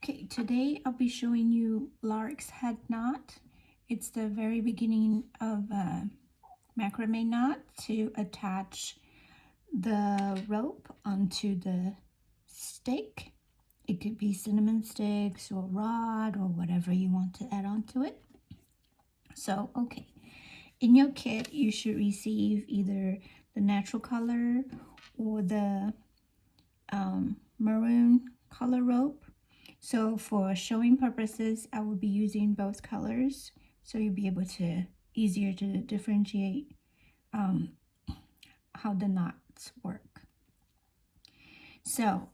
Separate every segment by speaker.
Speaker 1: Okay, today I'll be showing you Larks head knot. It's the very beginning of a macrame knot to attach the rope onto the stick. It could be cinnamon sticks or rod or whatever you want to add onto it. So, okay, in your kit you should receive either the natural color or the maroon color rope. So for showing purposes, I will be using both colors, so you'll be able to easier to differentiate how the knots work. So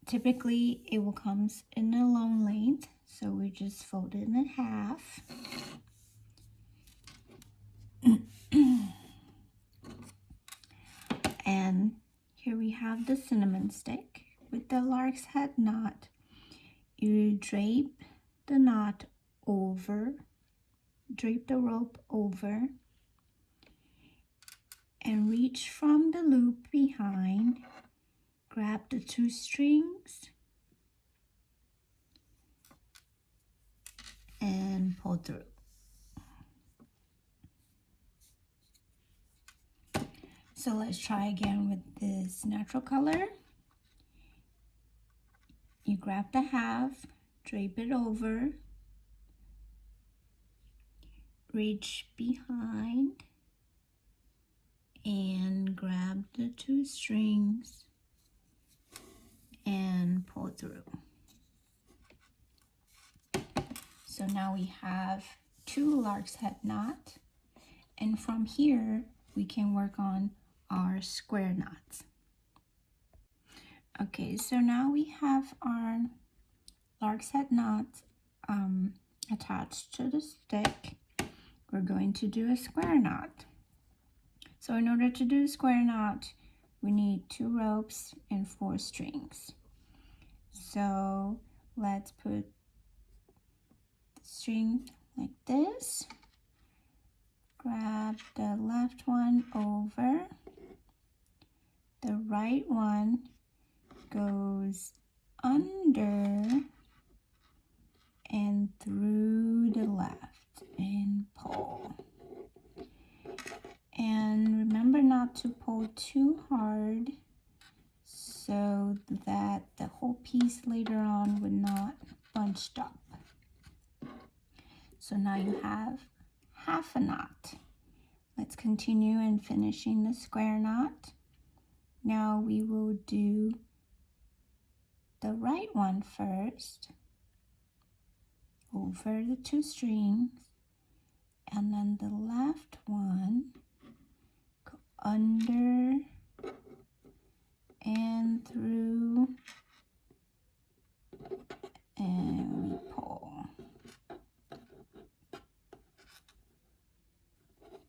Speaker 1: typically it will come in a long length, so we just fold it in half. And here we have the cinnamon stick. With the lark's head knot, you drape the knot over, drape the rope over, and reach from the loop behind, grab the two strings, and pull through. So let's try again with this natural color. You grab the half, drape it over, reach behind, and grab the two strings and pull through. So now we have two lark's head knot, and from here we can work on our square knots. Okay, so now we have our lark's head knot attached to the stick. We're going to do a square knot. So in order to do a square knot, we need 2 ropes and 4 strings. So let's put the string like this. Grab the left one over. The right one goes under and through the left and pull. And remember not to pull too hard so that the whole piece later on would not bunch up. So now you have half a knot. Let's continue and finishing the square knot. Now we will do the right one first, over the 2 strings, and then the left one, go under and through, and we pull.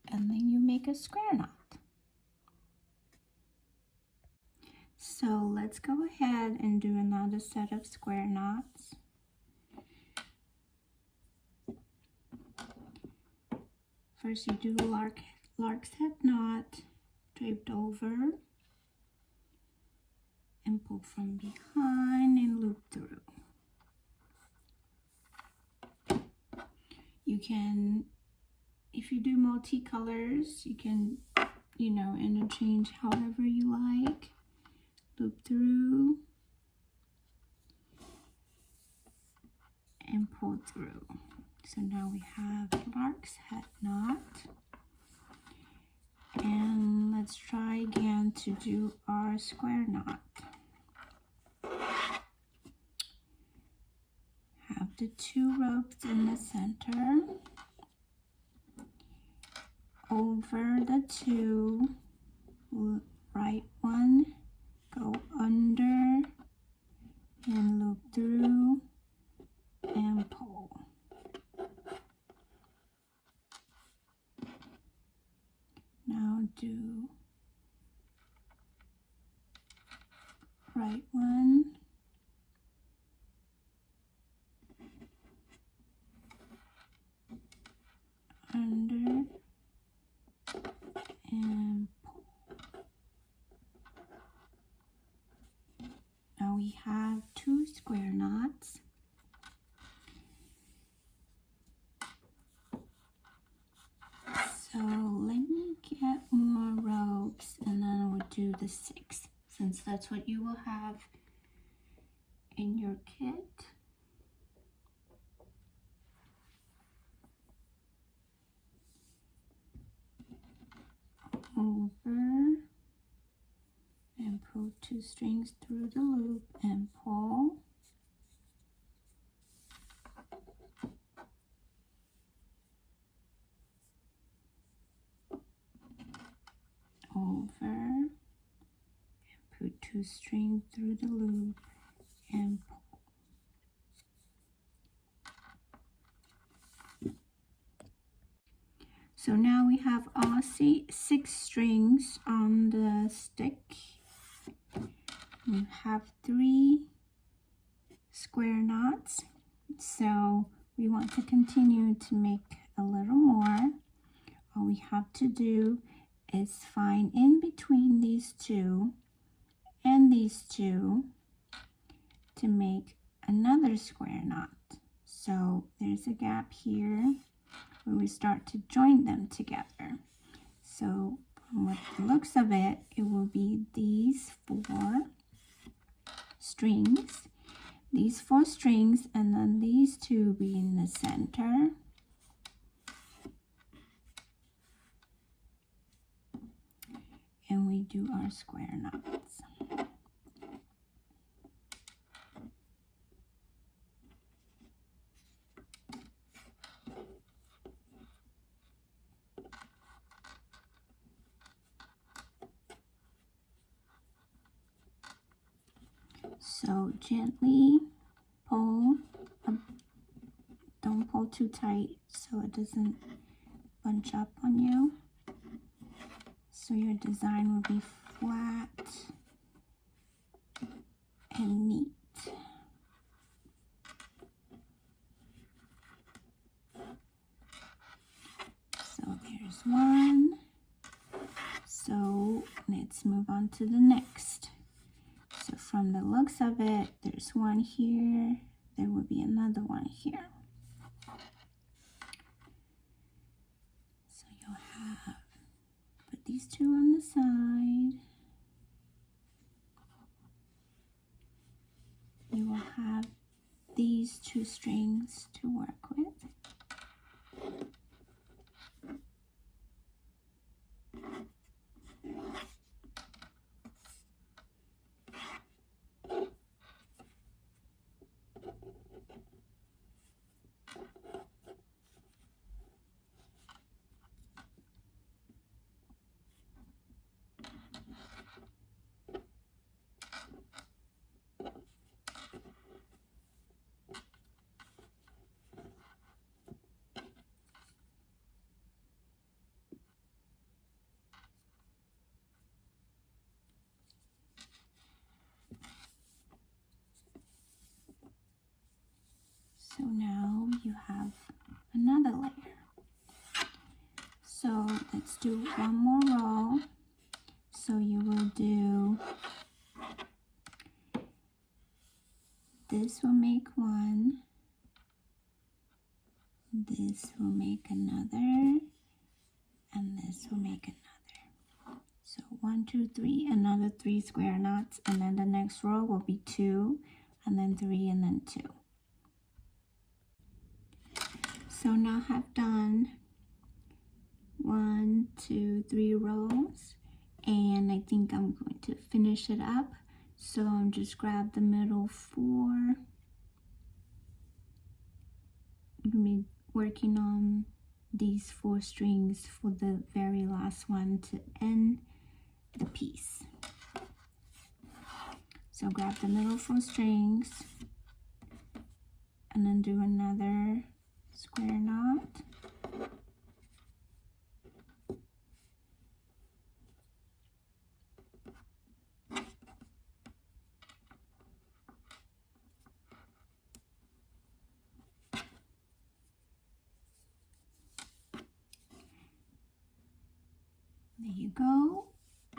Speaker 1: And then you make a square knot. So let's go ahead and do another set of square knots. First you do a lark's head knot, draped over, and pull from behind and loop through. You can, if you do multicolors, you can, interchange however you like. Loop through and pull through. So now we have lark's head knot, and let's try again to do our square knot. Have the 2 ropes in the center, over the 2, right one, go under and loop through and pull. Now do right one, under and pull. Now we have 2 square knots. that's what you will have in your kit. Over and pull 2 strings through the loop and pull. Over and put 2 strings through the loop and pull. So now we have all 6 strings on the stick. We have 3 square knots, so we want to continue to make a little more. All we have to do is find in between these 2 and these 2 to make another square knot. So there's a gap here where we start to join them together. So from what the looks of it, it will be these 4 strings, and then these 2 be in the center. And we do our square knots. So gently pull, don't pull too tight so it doesn't bunch up on you. So your design will be flat and neat. So there's one. So let's move on to the next. So from the looks of it, there's one here, there will be another one here. So you'll have, put these 2 on the side. You will have these 2 strings to work with. So now you have another layer. So let's do one more row. So you will do, this will make one, this will make another, and this will make another. So 1, 2, 3, another 3 square knots, and then the next row will be 2, and then 3, and then 2. So now I've done 1, 2, 3 rows, and I think I'm going to finish it up. So I'm just grab the middle 4. I'm going to be working on these 4 strings for the very last one to end the piece. So grab the middle 4 strings and then do another square knot. There you go,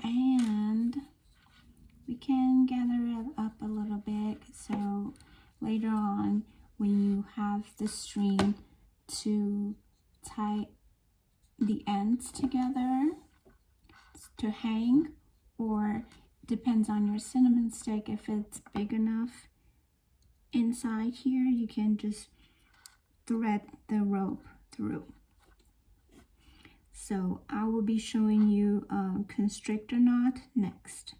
Speaker 1: and we can gather it up a little bit so later on when you have the string to tie the ends together to hang, or depends on your cinnamon stick. If it's big enough inside here, you can just thread the rope through. So I will be showing you constrictor knot next.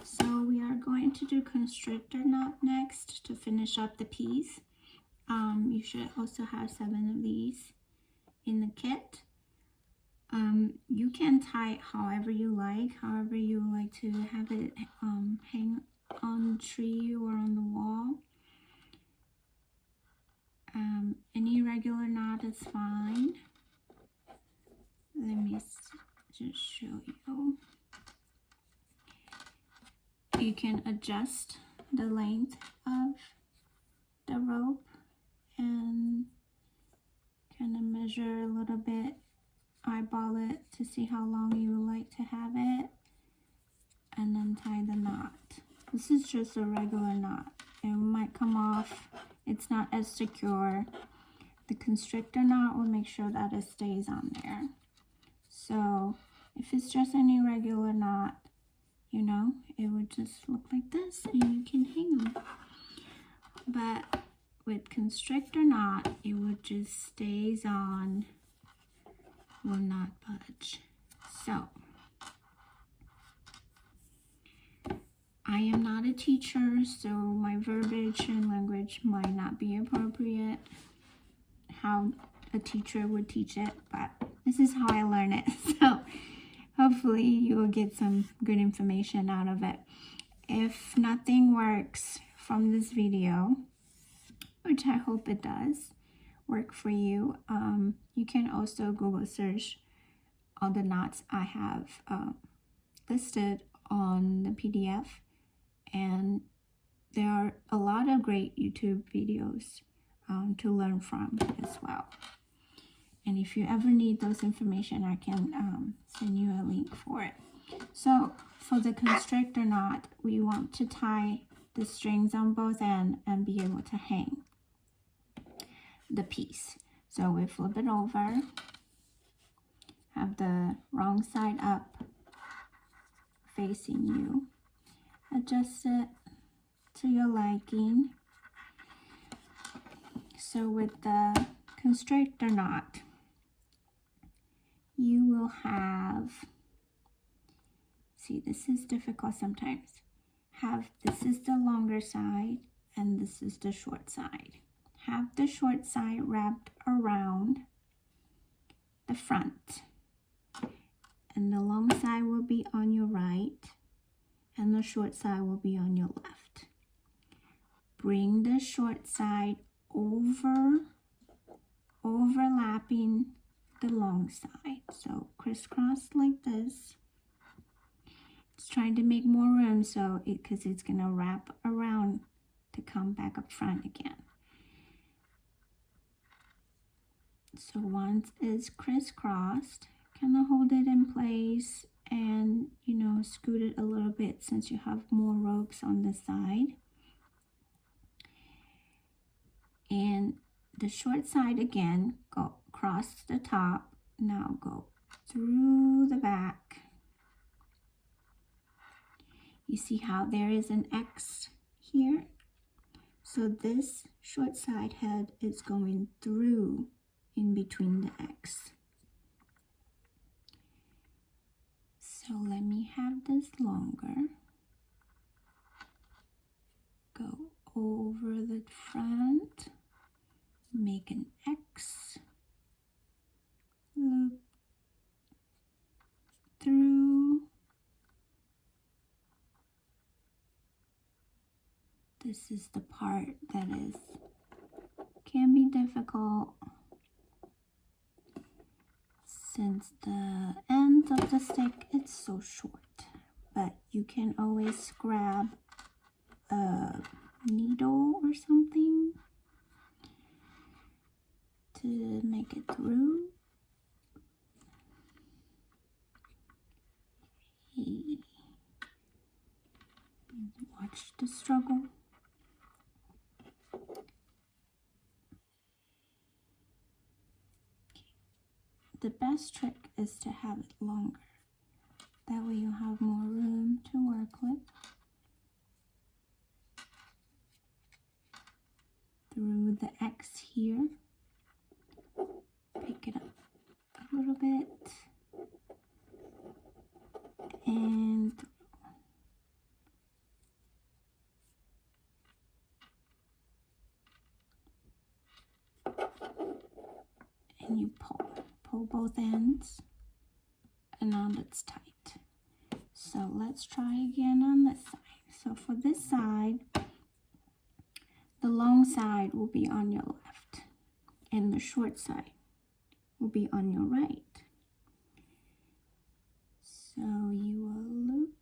Speaker 1: So we are going to do constrictor knot next to finish up the piece. You should also have 7 of these in the kit. You can tie it however you like to have it hang on the tree or on the wall. Any regular knot is fine. Let me just show you. You can adjust the length of the rope and kind of measure a little bit, eyeball it to see how long you would like to have it, and then tie the knot. This is just a regular knot. It might come off. It's not as secure. The constrictor knot will make sure that it stays on there. So if it's just any regular knot, you know, it would just look like this and you can hang them. But with constrictor knot, it would just stays on, will not budge. So I am not a teacher, so my verbiage and language might not be appropriate how a teacher would teach it, but this is how I learn it. So hopefully you will get some good information out of it. If nothing works from this video, which I hope it does work for you, you can also Google search all the knots I have listed on the PDF, and there are a lot of great YouTube videos to learn from as well. And if you ever need those information, I can send you a link for it. So for the constrictor knot, we want to tie the strings on both ends and be able to hang the piece. So we flip it over, have the wrong side up facing you, adjust it to your liking. So with the constrictor knot, you will have, see, this is difficult sometimes, this is the longer side and this is the short side. Have the short side wrapped around the front, and the long side will be on your right and the short side will be on your left. Bring the short side overlapping the long side, so crisscross like this. It's trying to make more room, so because it's going to wrap around to come back up front again. So once it's crisscrossed, kind of hold it in place and, you know, scoot it a little bit since you have more ropes on this side. And the short side again, go across the top, now go through the back. You see how there is an X here? So this short side head is going through in between the X. So let me have this longer. Go over the front, make an X, loop through. This is the part that can be difficult since the end of the stick is so short, but you can always grab a needle or something to make it through. Watch the struggle. The best trick is to have it longer. That way you'll have more room to work with. Through the X here, pick it up a little bit, and you pull both ends, and now that's tight. So let's try again on this side. So for this side, the long side will be on your left, and the short side will be on your right. So you will loop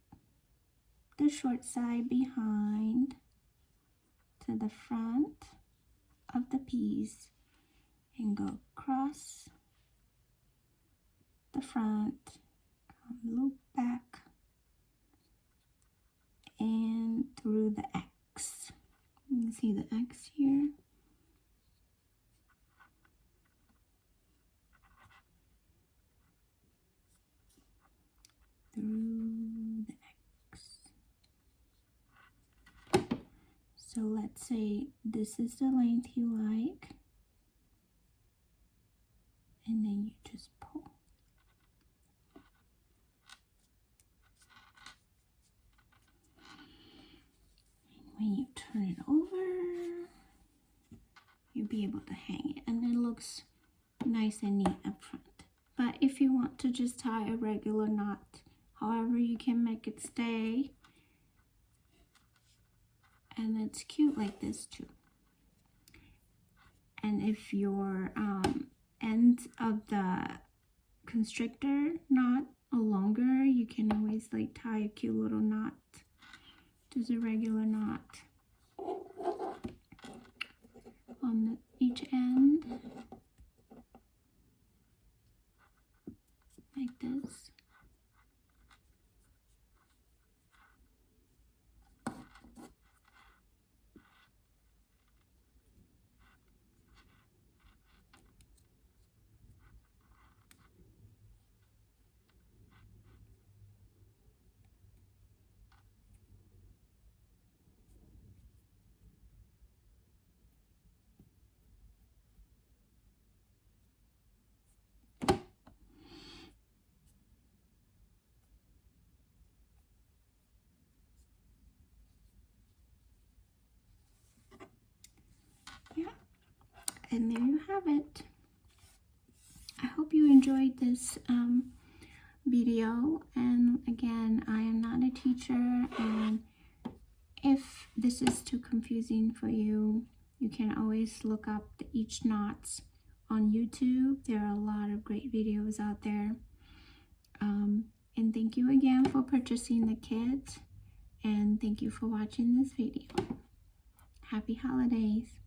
Speaker 1: the short side behind to the front of the piece and go across the front, loop back, and through the X. You can see the X here. Through the X. So let's say this is the length you like, and then you just pull. And when you turn it over, you'll be able to hang it, and it looks nice and neat up front. But if you want to just tie a regular knot, however you can make it stay, and it's cute like this too. And if your end of the constrictor knot are longer, you can always like tie a cute little knot, just a regular knot on each end, like this. Yeah, and there you have it. I hope you enjoyed this video, and again, I am not a teacher, and if this is too confusing for you, you can always look up the each knots on YouTube. There are a lot of great videos out there. And thank you again for purchasing the kit, and thank you for watching this video. Happy holidays.